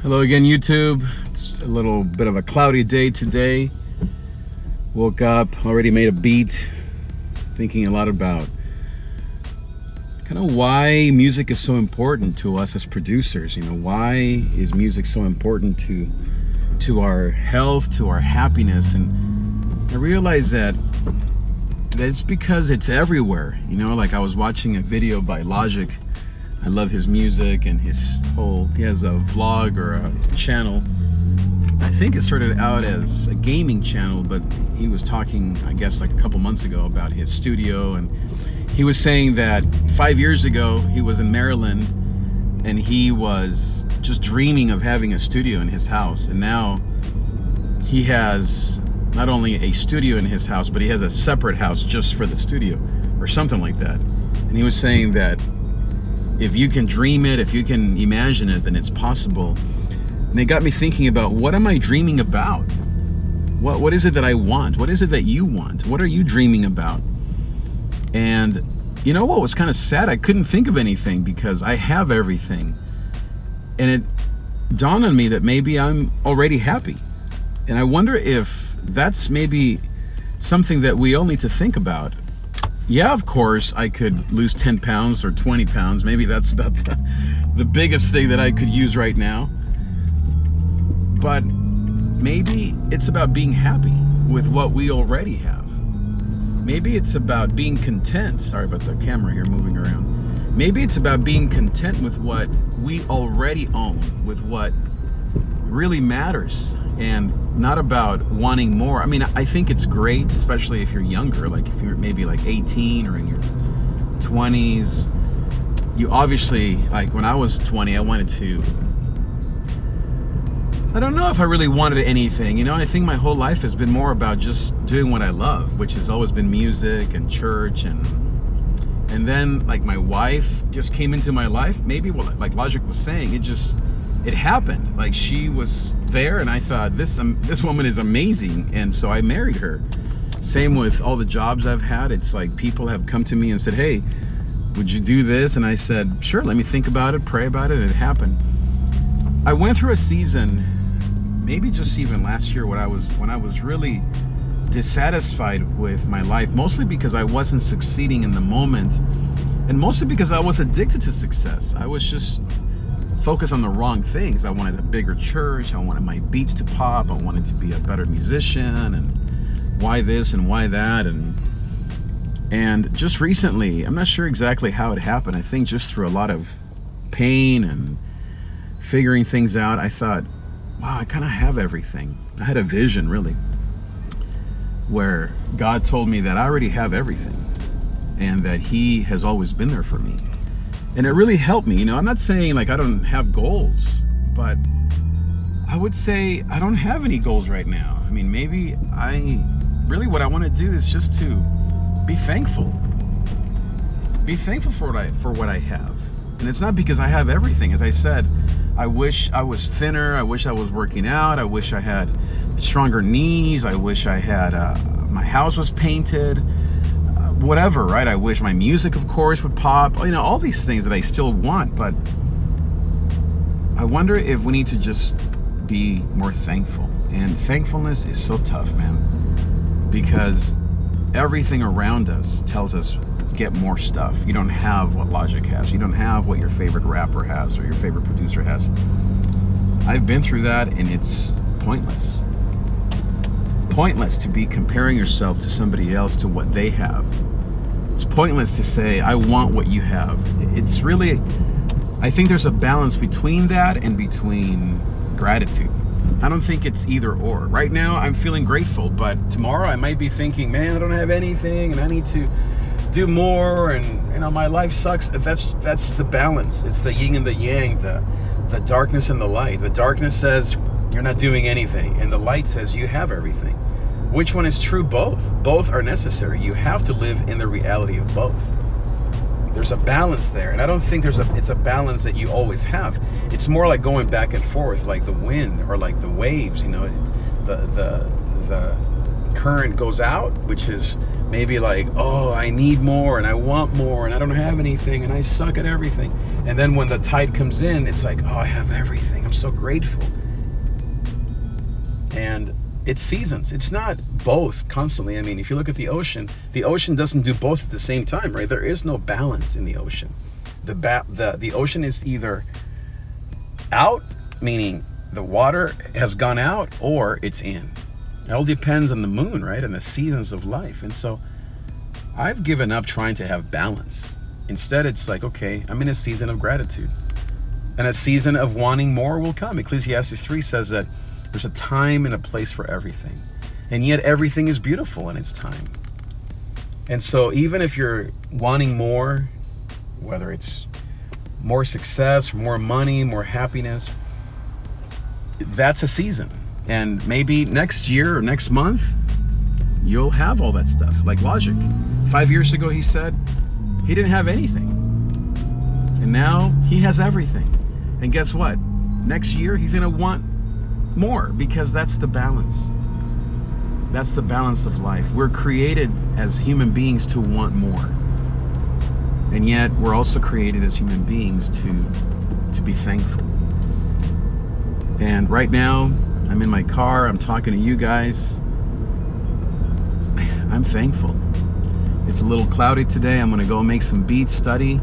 Hello again, YouTube. It's a little bit of a cloudy day today. Woke up, already made a beat, thinking a lot about kind of why music is so important to us as producers. Why is music so important to our health, to our happiness? And I realized that it's because it's everywhere. Like I was watching a video by Logic. I love his music and he has a vlog or a channel. I think it started out as a gaming channel, but he was talking, I guess, like a couple months ago about his studio. And he was saying that 5 years ago, he was in Maryland and he was just dreaming of having a studio in his house. And now he has not only a studio in his house, but he has a separate house just for the studio or something like that. And he was saying that if you can dream it, if you can imagine it, then it's possible. And it got me thinking about, what am I dreaming about? What is it that I want? What is it that you want? What are you dreaming about? And you know what was kind of sad? I couldn't think of anything because I have everything. And it dawned on me that maybe I'm already happy. And I wonder if that's maybe something that we all need to think about. Yeah, of course, I could lose 10 pounds or 20 pounds. Maybe that's about the biggest thing that I could use right now. But maybe it's about being happy with what we already have. Maybe it's about being content. Sorry about the camera here moving around. Maybe it's about being content with what we already own, with what really matters, and not about wanting more. I mean, I think it's great, especially if you're younger, like if you're maybe like 18 or in your 20s. You obviously, like when I was 20, I don't know if I really wanted anything. I think my whole life has been more about just doing what I love, which has always been music and church. And then like my wife just came into my life. Maybe like Logic was saying, it happened. Like she was there and I thought, this woman is amazing. And so I married her. Same with all the jobs I've had. It's like people have come to me and said, hey, would you do this? And I said, sure, let me think about it, pray about it. And it happened. I went through a season, maybe just even last year, when I was really dissatisfied with my life, mostly because I wasn't succeeding in the moment, and mostly because I was addicted to success. I was just focused on the wrong things. I wanted a bigger church. I wanted my beats to pop. I wanted to be a better musician, and why this and why that. And just recently, I'm not sure exactly how it happened. I think just through a lot of pain and figuring things out, I thought, wow, I kind of have everything. I had a vision, really, where God told me that I already have everything and that He has always been there for me. And it really helped me. I'm not saying like I don't have goals, but I would say I don't have any goals right now. I mean, maybe what I want to do is just to be thankful. Be thankful for what I have. And it's not because I have everything. As I said, I wish I was thinner. I wish I was working out. I wish I had stronger knees. I wish I had, my house was painted. Whatever, right? I wish my music, of course, would pop. All these things that I still want. But I wonder if we need to just be more thankful. And thankfulness is so tough, man. Because everything around us tells us, get more stuff. You don't have what Logic has. You don't have what your favorite rapper has or your favorite producer has. I've been through that, and it's pointless. Pointless to be comparing yourself to somebody else, to what they have. It's pointless to say, I want what you have. It's really, I think there's a balance between that and between gratitude. I don't think it's either or. Right now, I'm feeling grateful, but tomorrow I might be thinking, man, I don't have anything and I need to do more, and my life sucks. That's the balance. It's the yin and the yang, the darkness and the light. The darkness says you're not doing anything, and the light says you have everything. Which one is true? Both are necessary. You have to live in the reality of both. There's a balance there, and I don't think it's a balance that you always have. It's more like going back and forth, like the wind or like the waves. The current goes out, which is maybe like, oh, I need more and I want more and I don't have anything and I suck at everything. And then when the tide comes in, it's like, oh, I have everything. I'm so grateful. And it's seasons. It's not both constantly. I mean, if you look at the ocean doesn't do both at the same time, right? There is no balance in the ocean. The ocean is either out, meaning the water has gone out, or it's in. It all depends on the moon, right? And the seasons of life. And so I've given up trying to have balance. Instead, it's like, okay, I'm in a season of gratitude. And a season of wanting more will come. Ecclesiastes 3 says that there's a time and a place for everything. And yet everything is beautiful in its time. And so even if you're wanting more, whether it's more success, more money, more happiness, that's a season. And maybe next year or next month, you'll have all that stuff. Like Logic. 5 years ago, he said he didn't have anything. And now he has everything. And guess what? Next year, he's going to want more, because that's the balance. That's the balance of life. We're created as human beings to want more. And yet we're also created as human beings to be thankful. And right now, I'm in my car, I'm talking to you guys. I'm thankful. It's a little cloudy today. I'm gonna go make some beats, study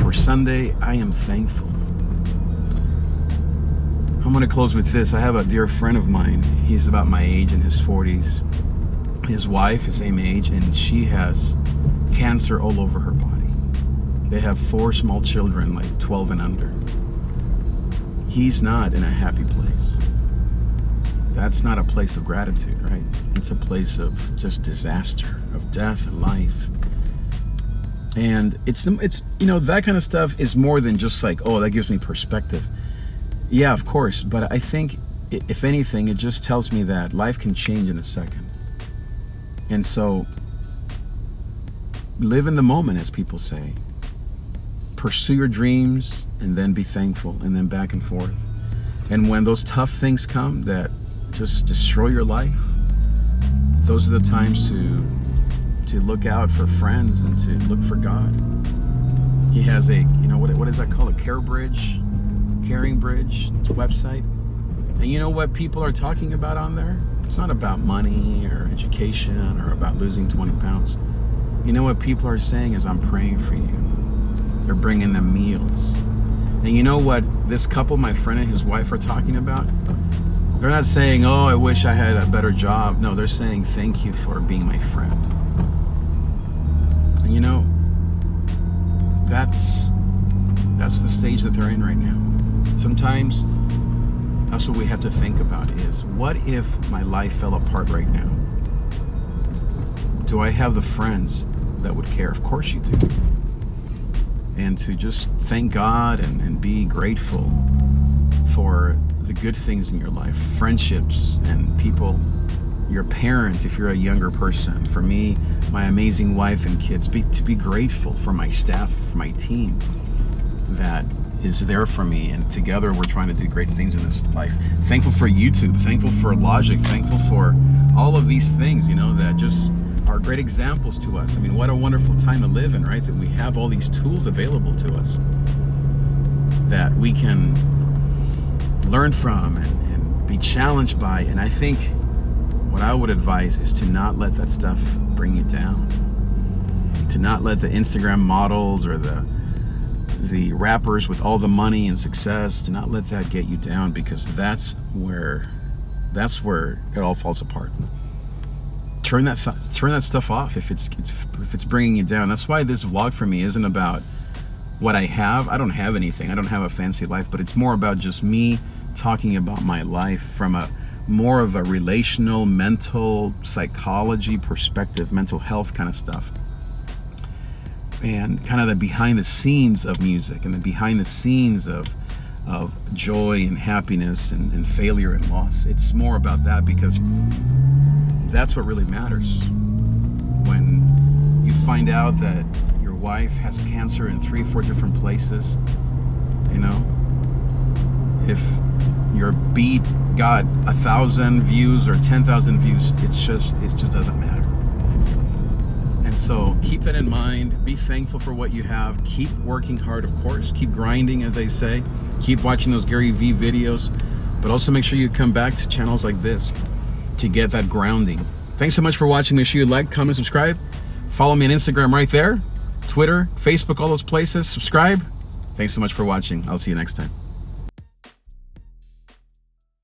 for Sunday. I am thankful. I'm gonna close with this. I have a dear friend of mine. He's about my age, in his 40s. His wife is same age, and she has cancer all over her body. They have 4 small children, like 12 and under. He's not in a happy place. That's not a place of gratitude, right? It's a place of just disaster, of death and life. And it's that kind of stuff is more than just like, oh, that gives me perspective. Yeah, of course, but I think if anything, it just tells me that life can change in a second. And so live in the moment, as people say. Pursue your dreams, and then be thankful, and then back and forth. And when those tough things come that just destroy your life, those are the times to look out for friends and to look for God. He has a, what is that called? A caring bridge website. And you know what people are talking about on there? It's not about money or education or about losing 20 pounds. You know what people are saying is, I'm praying for you. They're bringing them meals. And you know what this couple, my friend and his wife, are talking about? They're not saying, oh, I wish I had a better job. No, they're saying, thank you for being my friend. And that's the stage that they're in right now. Sometimes that's what we have to think about is, what if my life fell apart right now? Do I have the friends that would care? Of course you do. And to just thank God and be grateful for the good things in your life, friendships and people, your parents, if you're a younger person. For me, my amazing wife and kids, to be grateful for my staff, for my team that is there for me, and together we're trying to do great things in this life. Thankful for YouTube, thankful for Logic, thankful for all of these things, that just are great examples to us. I mean, what a wonderful time to live in, right? That we have all these tools available to us that we can learn from and be challenged by. And I think what I would advise is to not let that stuff bring you down. To not let the Instagram models or the rappers with all the money and success, to not let that get you down, because that's where it all falls apart. Turn that stuff off if it's bringing you down. That's why this vlog for me isn't about what I have. I don't have anything. I don't have a fancy life, but it's more about just me talking about my life from a more of a relational, mental, psychology perspective, mental health kind of stuff. And kind of the behind the scenes of music and the behind the scenes of joy and happiness and failure and loss. It's more about that, because that's what really matters. When you find out that your wife has cancer in 3 or 4 different places, if your beat got 1,000 views or 10,000 views, it just doesn't matter. And And so keep that in mind. Be thankful for what you have. Keep working hard, of course. Keep grinding, as they say. Keep watching those Gary Vee videos. But also make sure you come back to channels like this to get that grounding. Thanks so much for watching. Make sure you like, comment, subscribe. Follow me on Instagram right there. Twitter, Facebook, all those places. Subscribe. Thanks so much for watching. I'll see you next time.